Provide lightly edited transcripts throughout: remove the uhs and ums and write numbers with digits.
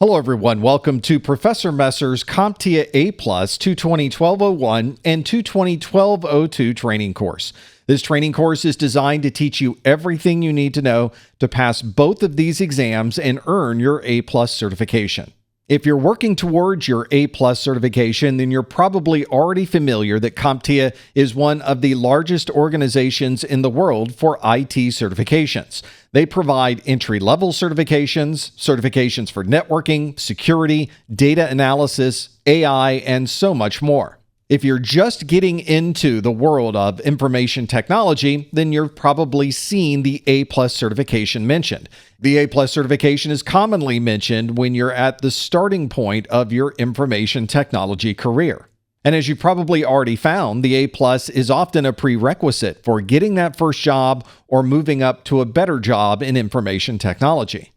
Hello everyone, welcome to Professor Messer's CompTIA A+ 220-1201 and 220-1202 training course. This training course is designed to teach you everything you need to know to pass both of these exams and earn your A+ certification. If you're working towards your A+ certification, then you're probably already familiar that CompTIA is one of the largest organizations in the world for IT certifications. They provide entry-level certifications, certifications for networking, security, data analysis, AI, and so much more. If you're just getting into the world of information technology, then you've probably seen the A+ certification mentioned. The A+ certification is commonly mentioned when you're at the starting point of your information technology career. And as you probably already found, the A+ is often a prerequisite for getting that first job or moving up to a better job in information technology.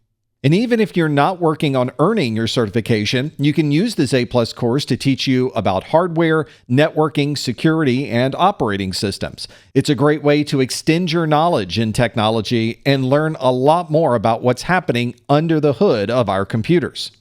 And even if you're not working on earning your certification, you can use this A+ course to teach you about hardware, networking, security, and operating systems. It's a great way to extend your knowledge in technology and learn a lot more about what's happening under the hood of our computers.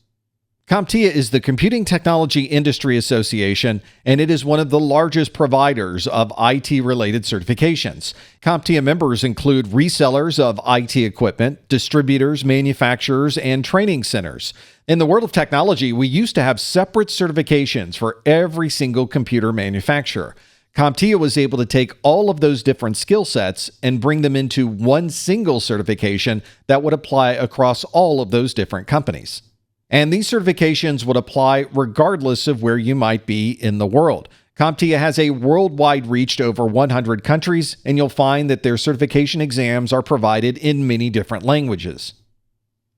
CompTIA is the Computing Technology Industry Association, and it is one of the largest providers of IT-related certifications. CompTIA members include resellers of IT equipment, distributors, manufacturers, and training centers. In the world of technology, we used to have separate certifications for every single computer manufacturer. CompTIA was able to take all of those different skill sets and bring them into one single certification that would apply across all of those different companies. And these certifications would apply regardless of where you might be in the world. CompTIA has a worldwide reach to over 100 countries, and you'll find that their certification exams are provided in many different languages.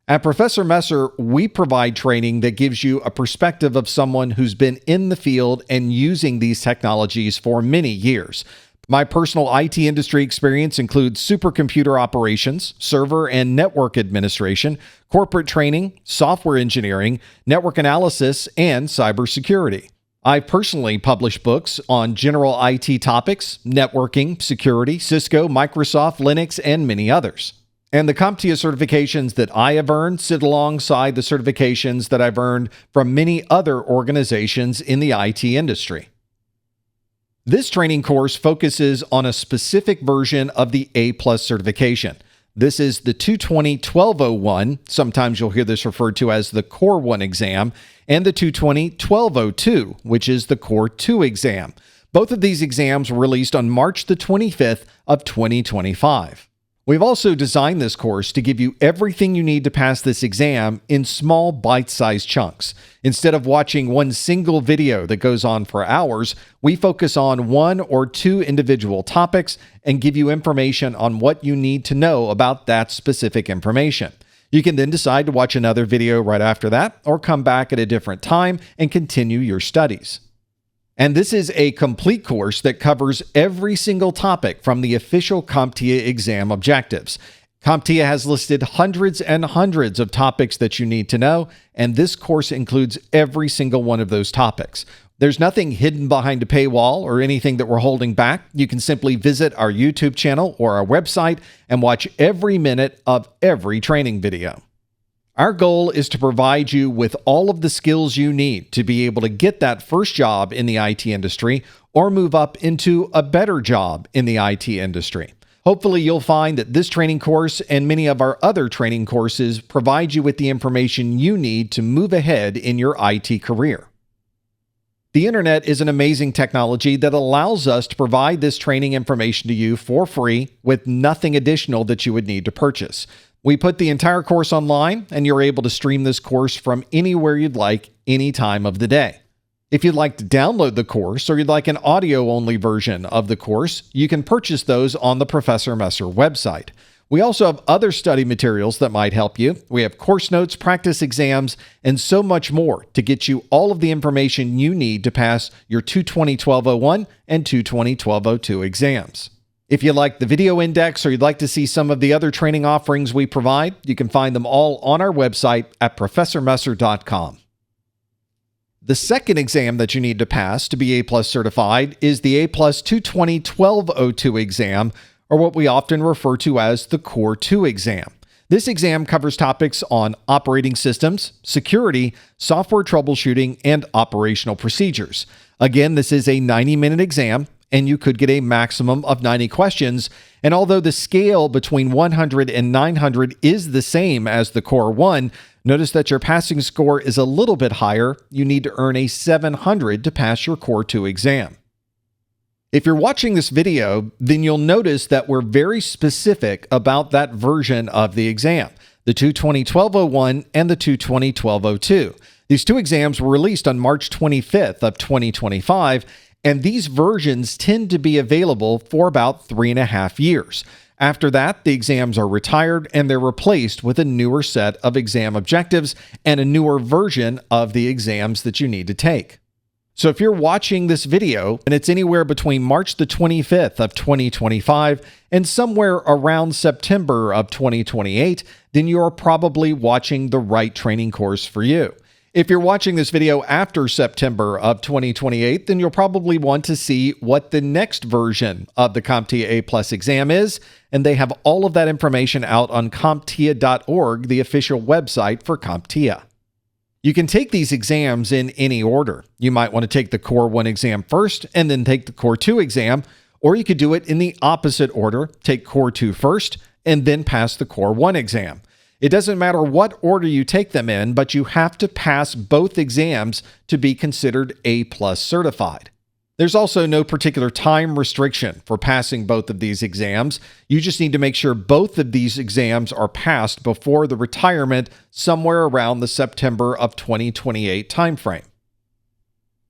At Professor Messer, we provide training that gives you a perspective of someone who's been in the field and using these technologies for many years. My personal IT industry experience includes supercomputer operations, server and network administration, corporate training, software engineering, network analysis, and cybersecurity. I've personally published books on general IT topics, networking, security, Cisco, Microsoft, Linux, and many others. And the CompTIA certifications that I have earned sit alongside the certifications that I've earned from many other organizations in the IT industry. This training course focuses on a specific version of the A+ certification. This is the 220-1201, sometimes you'll hear this referred to as the Core 1 exam, and the 220-1202, which is the Core 2 exam. Both of these exams were released on March the 25th of 2025. We've also designed this course to give you everything you need to pass this exam in small bite-sized chunks. Instead of watching one single video that goes on for hours, we focus on one or two individual topics and give you information on what you need to know about that specific information. You can then decide to watch another video right after that or come back at a different time and continue your studies. And this is a complete course that covers every single topic from the official CompTIA exam objectives. CompTIA has listed hundreds and hundreds of topics that you need to know, and this course includes every single one of those topics. There's nothing hidden behind a paywall or anything that we're holding back. You can simply visit our YouTube channel or our website and watch every minute of every training video. Our goal is to provide you with all of the skills you need to be able to get that first job in the IT industry or move up into a better job in the IT industry. Hopefully, you'll find that this training course and many of our other training courses provide you with the information you need to move ahead in your IT career. The internet is an amazing technology that allows us to provide this training information to you for free with nothing additional that you would need to purchase. We put the entire course online, and you're able to stream this course from anywhere you'd like, any time of the day. If you'd like to download the course or you'd like an audio-only version of the course, you can purchase those on the Professor Messer website. We also have other study materials that might help you. We have course notes, practice exams, and so much more to get you all of the information you need to pass your 220-1201 and 220-1202 exams. If you like the video index or you'd like to see some of the other training offerings we provide, you can find them all on our website at professormesser.com. The second exam that you need to pass to be A+ certified is the A+ 220-1202 exam, or what we often refer to as the Core 2 exam. This exam covers topics on operating systems, security, software troubleshooting, and operational procedures. Again, this is a 90-minute exam, and you could get a maximum of 90 questions. And although the scale between 100 and 900 is the same as the Core 1, notice that your passing score is a little bit higher. You need to earn a 700 to pass your Core 2 exam. If you're watching this video, then you'll notice that we're very specific about that version of the exam, the 220-1201 and the 220-1202. These two exams were released on March 25th of 2025, and these versions tend to be available for about 3.5 years. After that, the exams are retired and they're replaced with a newer set of exam objectives and a newer version of the exams that you need to take. So if you're watching this video and it's anywhere between March the 25th of 2025 and somewhere around September of 2028, then you're probably watching the right training course for you. If you're watching this video after September of 2028, then you'll probably want to see what the next version of the CompTIA A+ exam is, and they have all of that information out on CompTIA.org, the official website for CompTIA. You can take these exams in any order. You might want to take the Core 1 exam first and then take the Core 2 exam, or you could do it in the opposite order, take Core 2 first and then pass the Core 1 exam. It doesn't matter what order you take them in, but you have to pass both exams to be considered A+ certified. There's also no particular time restriction for passing both of these exams. You just need to make sure both of these exams are passed before the retirement somewhere around the September of 2028 timeframe.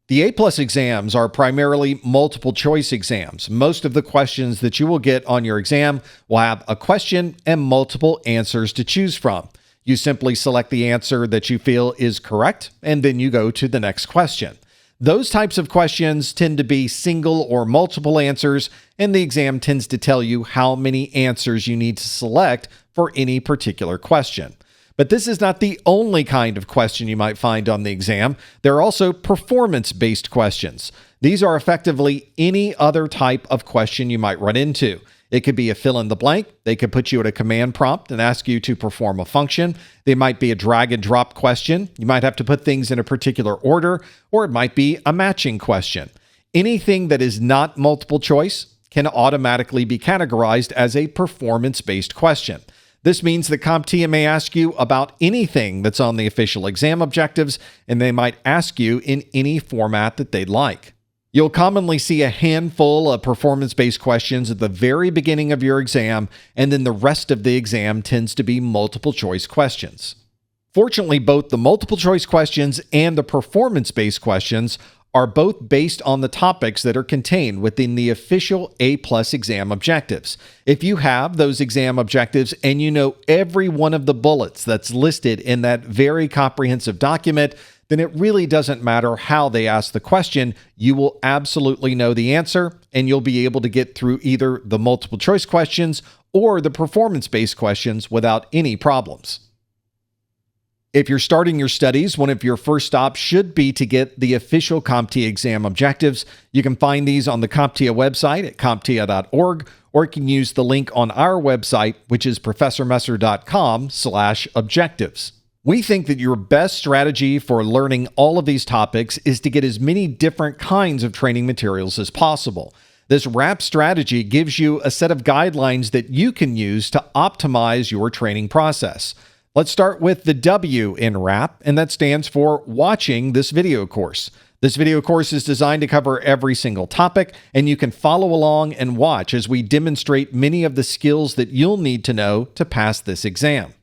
The A+ exams are primarily multiple choice exams. Most of the questions that you will get on your exam will have a question and multiple answers to choose from. You simply select the answer that you feel is correct, and then you go to the next question. Those types of questions tend to be single or multiple answers, and the exam tends to tell you how many answers you need to select for any particular question. But this is not the only kind of question you might find on the exam. There are also performance-based questions. These are effectively any other type of question you might run into. It could be a fill in the blank. They could put you at a command prompt and ask you to perform a function. They might be a drag and drop question. You might have to put things in a particular order, or it might be a matching question. Anything that is not multiple choice can automatically be categorized as a performance-based question. This means that CompTIA may ask you about anything that's on the official exam objectives, and they might ask you in any format that they'd like. You'll commonly see a handful of performance-based questions at the very beginning of your exam, and then the rest of the exam tends to be multiple-choice questions. Fortunately, both the multiple-choice questions and the performance-based questions are both based on the topics that are contained within the official A+ exam objectives. If you have those exam objectives and you know every one of the bullets that's listed in that very comprehensive document, then it really doesn't matter how they ask the question. You will absolutely know the answer, and you'll be able to get through either the multiple choice questions or the performance-based questions without any problems. If you're starting your studies, one of your first stops should be to get the official CompTIA exam objectives. You can find these on the CompTIA website at CompTIA.org, or you can use the link on our website, which is ProfessorMesser.com/objectives. We think that your best strategy for learning all of these topics is to get as many different kinds of training materials as possible. This WRAP strategy gives you a set of guidelines that you can use to optimize your training process. Let's start with the W in WRAP, and that stands for watching this video course. This video course is designed to cover every single topic, and you can follow along and watch as we demonstrate many of the skills that you'll need to know to pass this exam.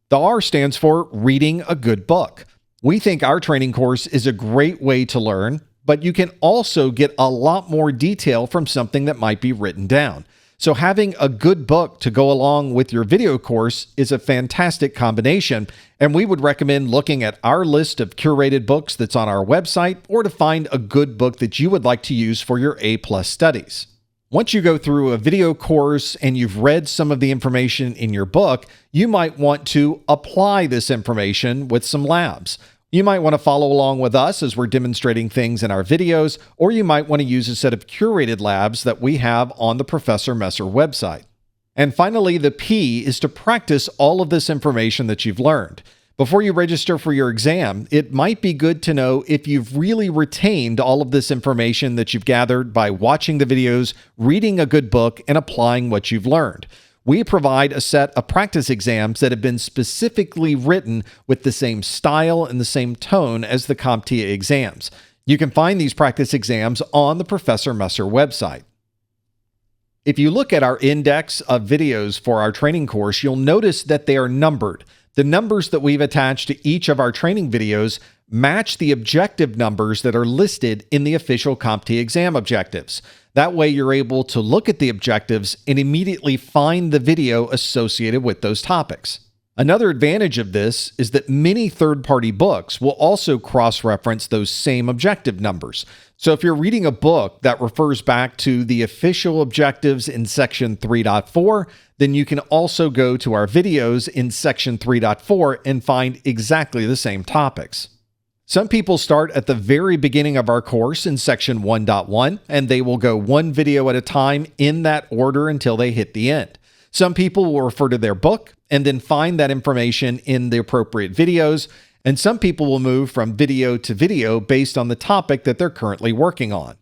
The R stands for reading a good book. We think our training course is a great way to learn, but you can also get a lot more detail from something that might be written down. So having a good book to go along with your video course is a fantastic combination, and we would recommend looking at our list of curated books that's on our website, or to find a good book that you would like to use for your A+ studies. Once you go through a video course and you've read some of the information in your book, you might want to apply this information with some labs. You might want to follow along with us as we're demonstrating things in our videos, or you might want to use a set of curated labs that we have on the Professor Messer website. And finally, the P is to practice all of this information that you've learned. Before you register for your exam, it might be good to know if you've really retained all of this information that you've gathered by watching the videos, reading a good book, and applying what you've learned. We provide a set of practice exams that have been specifically written with the same style and the same tone as the CompTIA exams. You can find these practice exams on the Professor Messer website. If you look at our index of videos for our training course, you'll notice that they are numbered. The numbers that we've attached to each of our training videos match the objective numbers that are listed in the official CompTIA exam objectives. That way you're able to look at the objectives and immediately find the video associated with those topics. Another advantage of this is that many third-party books will also cross-reference those same objective numbers. So if you're reading a book that refers back to the official objectives in section 3.4, then you can also go to our videos in section 3.4 and find exactly the same topics. Some people start at the very beginning of our course in section 1.1, and they will go one video at a time in that order until they hit the end. Some people will refer to their book and then find that information in the appropriate videos, and some people will move from video to video based on the topic that they're currently working on.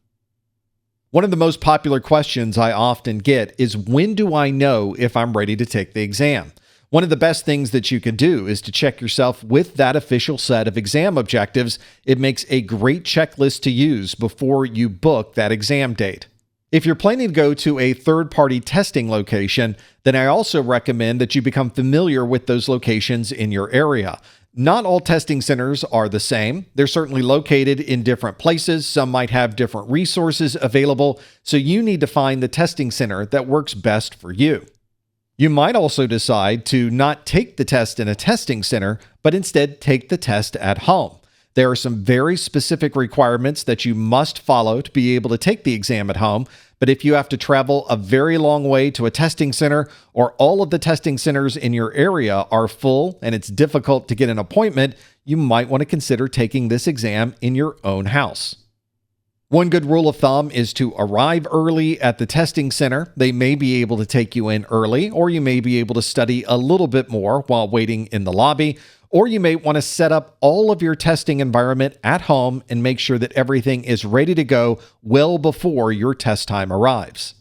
One of the most popular questions I often get is, when do I know if I'm ready to take the exam? One of the best things that you can do is to check yourself with that official set of exam objectives. It makes a great checklist to use before you book that exam date. If you're planning to go to a third-party testing location, then I also recommend that you become familiar with those locations in your area. Not all testing centers are the same. They're certainly located in different places. Some might have different resources available, so you need to find the testing center that works best for you. You might also decide to not take the test in a testing center, but instead take the test at home. There are some very specific requirements that you must follow to be able to take the exam at home, but if you have to travel a very long way to a testing center, or all of the testing centers in your area are full and it's difficult to get an appointment, you might want to consider taking this exam in your own house. One good rule of thumb is to arrive early at the testing center. They may be able to take you in early, or you may be able to study a little bit more while waiting in the lobby, or you may want to set up all of your testing environment at home and make sure that everything is ready to go well before your test time arrives.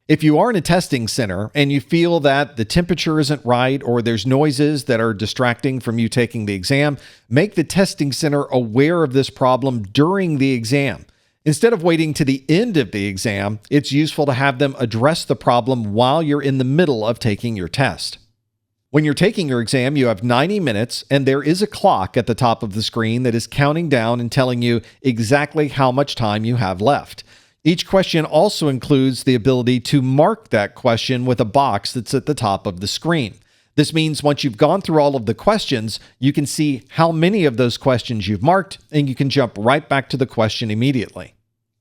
If you are in a testing center and you feel that the temperature isn't right or there's noises that are distracting from you taking the exam, make the testing center aware of this problem during the exam. Instead of waiting to the end of the exam, it's useful to have them address the problem while you're in the middle of taking your test. When you're taking your exam, you have 90 minutes, and there is a clock at the top of the screen that is counting down and telling you exactly how much time you have left. Each question also includes the ability to mark that question with a box that's at the top of the screen. This means once you've gone through all of the questions, you can see how many of those questions you've marked, and you can jump right back to the question immediately.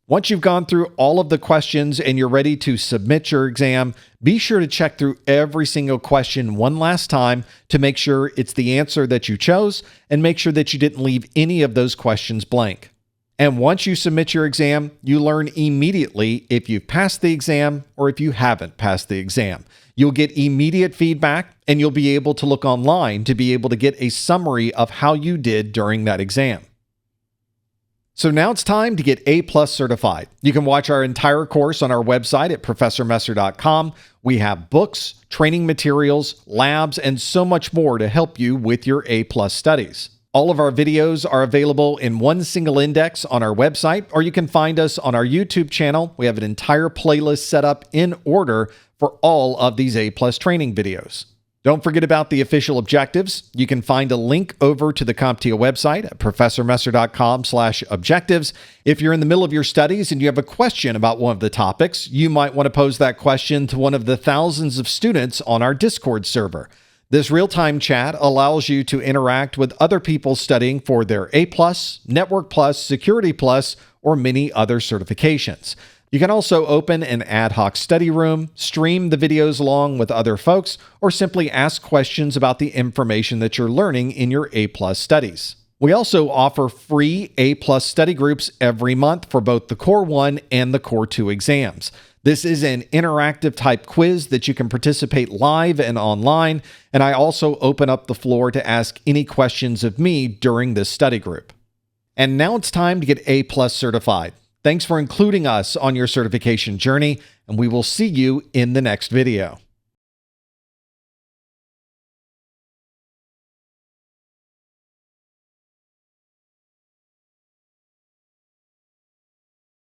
Once you've gone through all of the questions and you're ready to submit your exam, be sure to check through every single question one last time to make sure it's the answer that you chose, and make sure that you didn't leave any of those questions blank. And once you submit your exam, you learn immediately if you've passed the exam or if you haven't passed the exam. You'll get immediate feedback, and you'll be able to look online to be able to get a summary of how you did during that exam. So now it's time to get A+ certified. You can watch our entire course on our website at professormesser.com. We have books, training materials, labs, and so much more to help you with your A+ studies. All of our videos are available in one single index on our website, or you can find us on our YouTube channel. We have an entire playlist set up in order for all of these A+ training videos. Don't forget about the official objectives. You can find a link over to the CompTIA website at professormesser.com/objectives. If you're in the middle of your studies and you have a question about one of the topics, you might want to pose that question to one of the thousands of students on our Discord server. This real-time chat allows you to interact with other people studying for their A+, Network+, Security+, or many other certifications. You can also open an ad hoc study room, stream the videos along with other folks, or simply ask questions about the information that you're learning in your A+ studies. We also offer free A+ study groups every month for both the Core 1 and the Core 2 exams. This is an interactive type quiz that you can participate live and online, and I also open up the floor to ask any questions of me during this study group. And now it's time to get A+ certified. Thanks for including us on your certification journey, and we will see you in the next video.